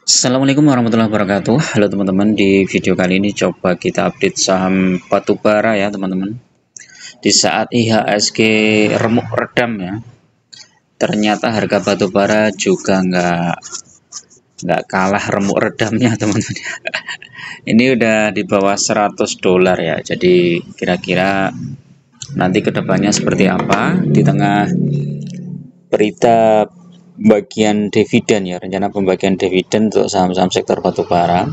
Assalamualaikum warahmatullahi wabarakatuh. Halo teman-teman, di video kali ini coba kita update saham batubara ya teman-teman. Di saat IHSG remuk redam ya, ternyata harga batubara juga nggak kalah remuk redamnya teman-teman. Ini udah di bawah 100 dolar ya. Jadi kira-kira nanti kedepannya seperti apa di tengah berita bagian dividen ya, rencana pembagian dividen untuk saham-saham sektor batubara.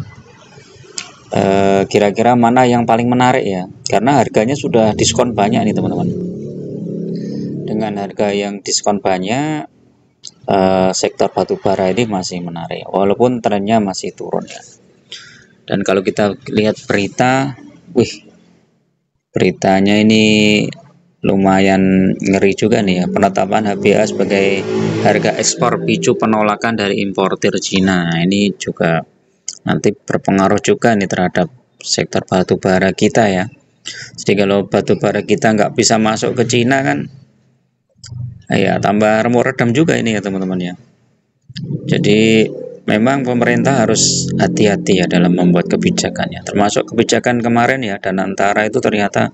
Kira-kira mana yang paling menarik ya, karena harganya sudah diskon banyak nih teman-teman. Dengan harga yang diskon banyak, sektor batubara ini masih menarik walaupun trennya masih turun ya. Dan kalau kita lihat berita, beritanya ini lumayan ngeri juga nih ya, penetapan HBA sebagai harga ekspor picu penolakan dari importir Cina. Ini juga nanti berpengaruh juga nih terhadap sektor batubara kita ya. Jadi kalau batubara kita nggak bisa masuk ke Cina kan, ya tambah remuk redam juga ini ya teman-teman ya. Jadi memang pemerintah harus hati-hati ya dalam membuat kebijakannya. Termasuk kebijakan kemarin ya, dan antara itu ternyata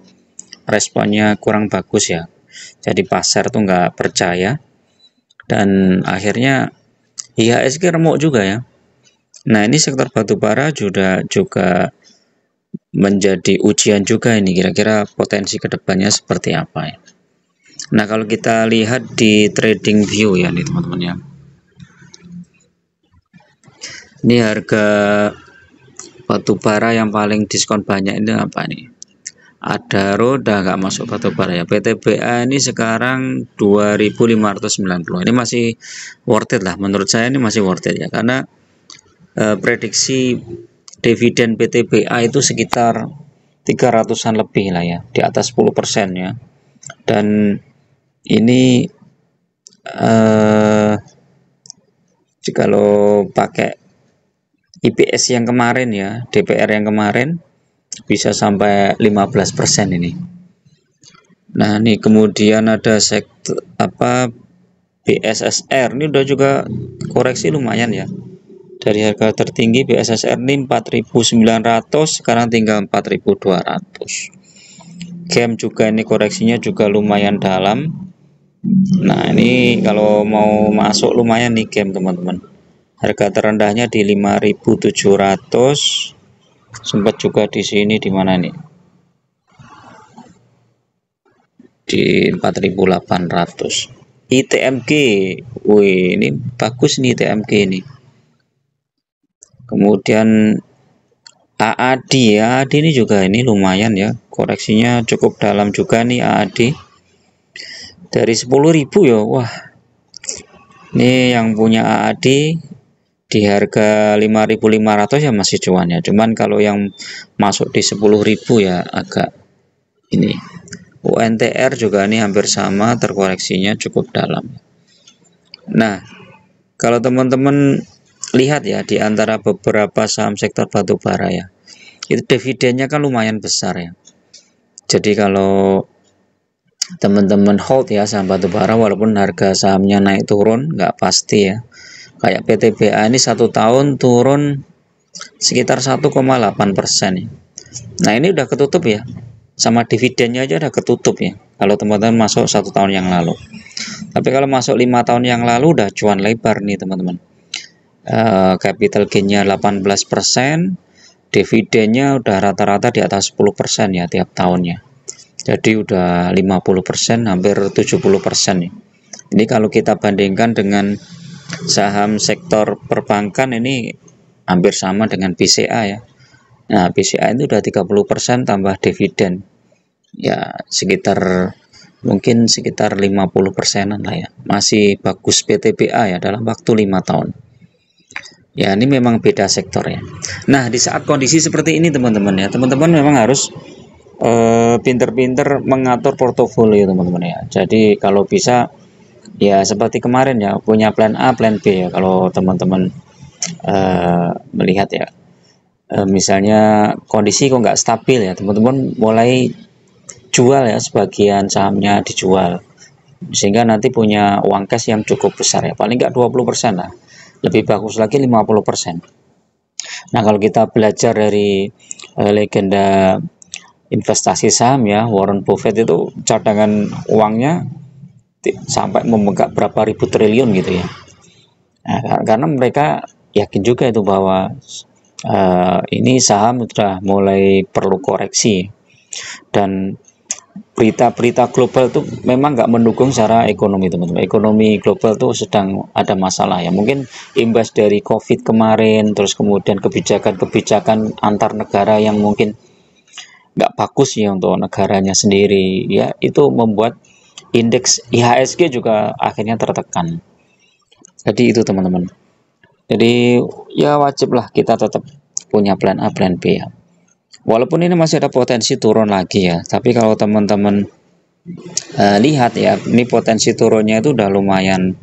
responnya kurang bagus ya. Jadi pasar tuh nggak percaya dan akhirnya IHSG remuk juga ya. Nah ini sektor batubara juga menjadi ujian juga ini, kira-kira potensi kedepannya seperti apa ya. Nah kalau kita lihat di trading view ya nih teman-teman ya, ini harga batubara yang paling diskon banyak ini apa nih? Ada roda nggak masuk batubara ya. PTBA ini sekarang 2590. Ini masih worth it lah, menurut saya ini masih worth it ya, karena prediksi dividen PTBA itu sekitar 300-an lebih lah ya, di atas 10% ya. Dan ini kalau pakai IPS yang kemarin ya, DPR yang kemarin bisa sampai 15% ini. Nah, ini kemudian ada sektor BSSR, ini udah juga koreksi lumayan ya. Dari harga tertinggi BSSR ini 4.900, sekarang tinggal 4.200. GEM juga ini koreksinya juga lumayan dalam. Nah, ini kalau mau masuk lumayan nih GEM teman-teman. Harga terendahnya di 5.700. Sempat juga di sini di mana nih? Di 4.800. ITMG, wih ini bagus nih ITMG ini. Kemudian AAD ya, AAD ini juga ini lumayan ya, koreksinya cukup dalam juga nih AAD. Dari 10.000 ya, wah. Ini yang punya AAD di harga 5.500 ya masih cuan ya. Cuman kalau yang masuk di 10.000 ya agak ini. UNTR juga ini hampir sama, terkoreksinya cukup dalam. Nah, kalau teman-teman lihat ya di antara beberapa saham sektor batubara ya, itu dividennya kan lumayan besar ya. Jadi kalau teman-teman hold ya saham batubara, walaupun harga sahamnya naik turun nggak pasti ya. Kayak PTBA ini 1 tahun turun sekitar 1,8% ya. Nah ini udah ketutup ya, sama dividennya aja udah ketutup ya kalau teman-teman masuk 1 tahun yang lalu. Tapi kalau masuk 5 tahun yang lalu udah cuan lebar nih teman-teman. Capital gainnya 18%, dividennya udah rata-rata di atas 10% ya tiap tahunnya. Jadi udah 50%, hampir 70% nih. Ini kalau kita bandingkan dengan saham sektor perbankan ini hampir sama dengan BCA ya. Nah, BCA itu udah 30% tambah dividen. Ya, mungkin sekitar 50%-an lah ya. Masih bagus PTBA ya dalam waktu 5 tahun. Ya, ini memang beda sektor ya. Nah, di saat kondisi seperti ini teman-teman ya, teman-teman memang harus pinter-pinter mengatur portofolio teman-teman ya. Jadi kalau bisa ya seperti kemarin ya, punya plan A, plan B ya. Kalau teman-teman melihat ya, misalnya kondisi kok nggak stabil ya, teman-teman mulai jual ya, sebagian sahamnya dijual sehingga nanti punya uang cash yang cukup besar ya, paling nggak 20% lah. lebih bagus lagi 50%. Nah, kalau kita belajar dari legenda investasi saham ya, Warren Buffett itu cadangan uangnya sampai membengkak berapa ribu triliun gitu ya. Nah, karena mereka yakin juga itu bahwa ini saham sudah mulai perlu koreksi, dan berita-berita global itu memang nggak mendukung secara ekonomi teman-teman. Ekonomi global tuh sedang ada masalah ya, mungkin imbas dari COVID kemarin, terus kemudian kebijakan-kebijakan antar negara yang mungkin nggak bagus ya untuk negaranya sendiri ya, itu membuat indeks IHSG juga akhirnya tertekan. Jadi itu teman-teman, jadi ya wajiblah kita tetap punya plan A plan B ya, walaupun ini masih ada potensi turun lagi ya, tapi kalau teman-teman lihat ya, ini potensi turunnya itu udah lumayan,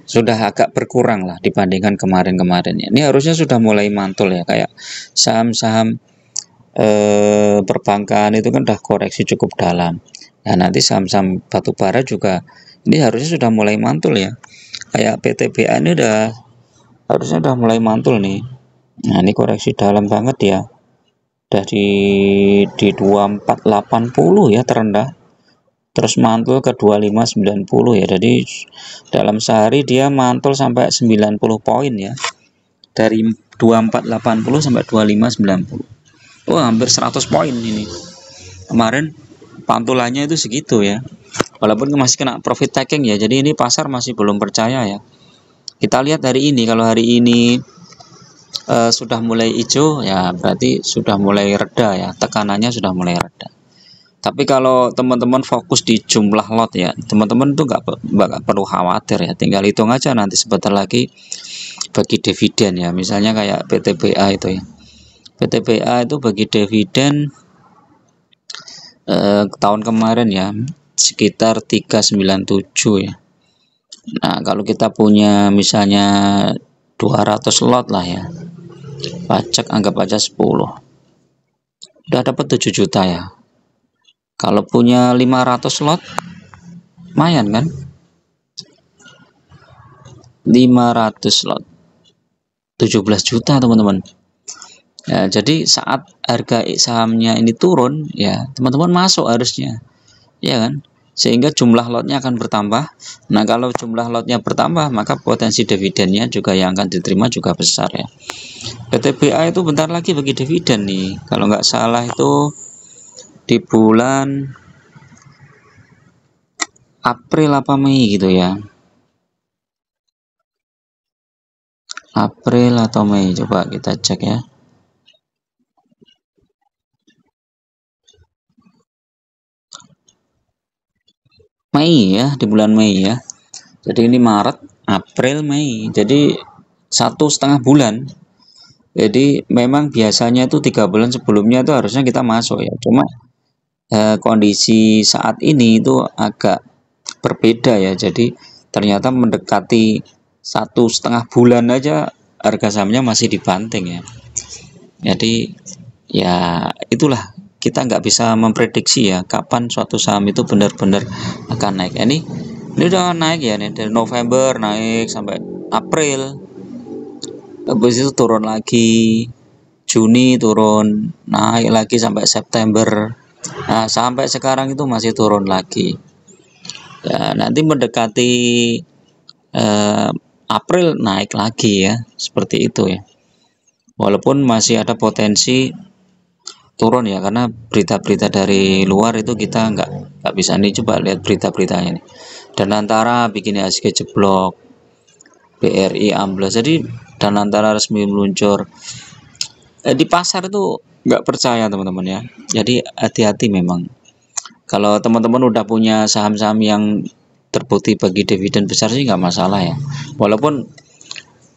sudah agak berkurang lah dibandingkan kemarin-kemarin ya. Ini harusnya sudah mulai mantul ya, kayak saham-saham perbankan itu kan udah koreksi cukup dalam. Nah, nanti saham-saham batubara juga ini harusnya sudah mulai mantul ya. Kayak PTBA ini harusnya udah mulai mantul nih. Nah, ini koreksi dalam banget ya. Dari di 2480 ya terendah. Terus mantul ke 2590 ya. Jadi dalam sehari dia mantul sampai 90 poin ya. Dari 2480 sampai 2590. Oh, hampir 100 poin ini. Kemarin pantulannya itu segitu ya. Walaupun masih kena profit taking ya. Jadi ini pasar masih belum percaya ya. Kita lihat hari ini, kalau hari ini sudah mulai hijau ya, berarti sudah mulai reda ya. Tekanannya sudah mulai reda. Tapi kalau teman-teman fokus di jumlah lot ya, teman-teman tuh nggak perlu khawatir ya. Tinggal hitung aja nanti sebentar lagi bagi dividen ya. Misalnya kayak PTBA itu ya. PTBA itu bagi dividen tahun kemarin ya sekitar 397 ya. Nah, kalau kita punya misalnya 200 lot lah ya, pajak anggap aja 10, udah dapat 7 juta ya. Kalau punya 500 lot lumayan kan, 500 lot 17 juta teman-teman ya. Jadi saat harga sahamnya ini turun ya, teman-teman masuk harusnya ya kan, sehingga jumlah lotnya akan bertambah. Nah, kalau jumlah lotnya bertambah, maka potensi dividennya juga yang akan diterima juga besar ya. PTBA itu bentar lagi bagi dividen nih, kalau nggak salah itu di bulan April apa Mei gitu ya, April atau Mei, coba kita cek ya. Mei ya, di bulan Mei ya. Jadi ini Maret, April, Mei. Jadi 1,5 bulan. Jadi memang biasanya itu 3 bulan sebelumnya itu harusnya kita masuk ya. Cuma kondisi saat ini itu agak berbeda ya. Jadi ternyata mendekati 1,5 bulan aja harga sahamnya masih dibanting ya. Jadi ya itulah, kita nggak bisa memprediksi ya kapan suatu saham itu benar-benar akan naik. Ini udah naik ya nih, dari November naik sampai April, habis itu turun lagi, Juni turun, naik lagi sampai September. Nah, sampai sekarang itu masih turun lagi ya. Nanti mendekati April naik lagi ya, seperti itu ya. Walaupun masih ada potensi turun ya, karena berita-berita dari luar itu kita nggak bisa. Nih coba lihat berita-beritanya nih, dan antara bikin IHSG jeblok, BRI ambles. Jadi dan antara resmi meluncur di pasar itu nggak percaya teman-teman ya. Jadi hati-hati memang. Kalau teman-teman udah punya saham-saham yang terbukti bagi dividen besar sih nggak masalah ya. Walaupun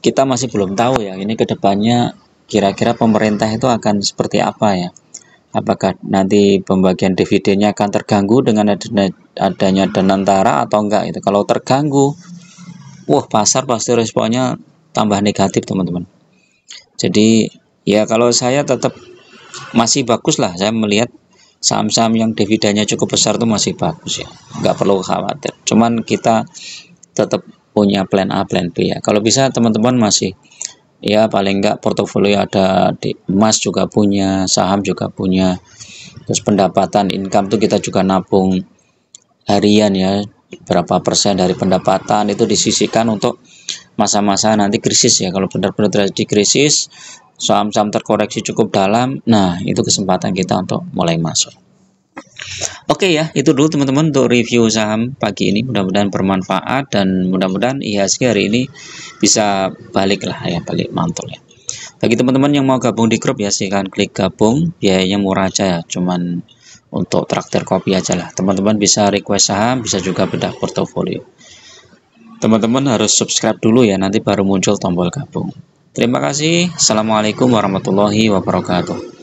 kita masih belum tahu ya, ini kedepannya kira-kira pemerintah itu akan seperti apa ya. Apakah nanti pembagian dividennya akan terganggu dengan adanya Danantara atau enggak itu. Kalau terganggu, wah pasar pasti responnya tambah negatif teman-teman. Jadi ya kalau saya tetap masih bagus lah, saya melihat saham-saham yang dividennya cukup besar itu masih bagus ya, nggak perlu khawatir. Cuman kita tetap punya plan A, plan B ya. Kalau bisa teman-teman masih ya paling enggak portofolio ada di emas juga punya, saham juga punya. Terus pendapatan income tuh kita juga nabung harian ya, berapa persen dari pendapatan itu disisihkan untuk masa-masa nanti krisis ya. Kalau benar-benar terjadi krisis, saham-saham terkoreksi cukup dalam, nah itu kesempatan kita untuk mulai masuk. Oke ya, itu dulu teman-teman untuk review saham pagi ini. Mudah-mudahan bermanfaat dan mudah-mudahan IHSG hari ini bisa balik lah ya, balik mantul ya. Bagi teman-teman yang mau gabung di grup ya, silahkan klik gabung, biayanya murah aja ya, cuman untuk traktir kopi aja lah. Teman-teman bisa request saham, bisa juga bedah portofolio. Teman-teman harus subscribe dulu ya, nanti baru muncul tombol gabung. Terima kasih. Assalamualaikum warahmatullahi wabarakatuh.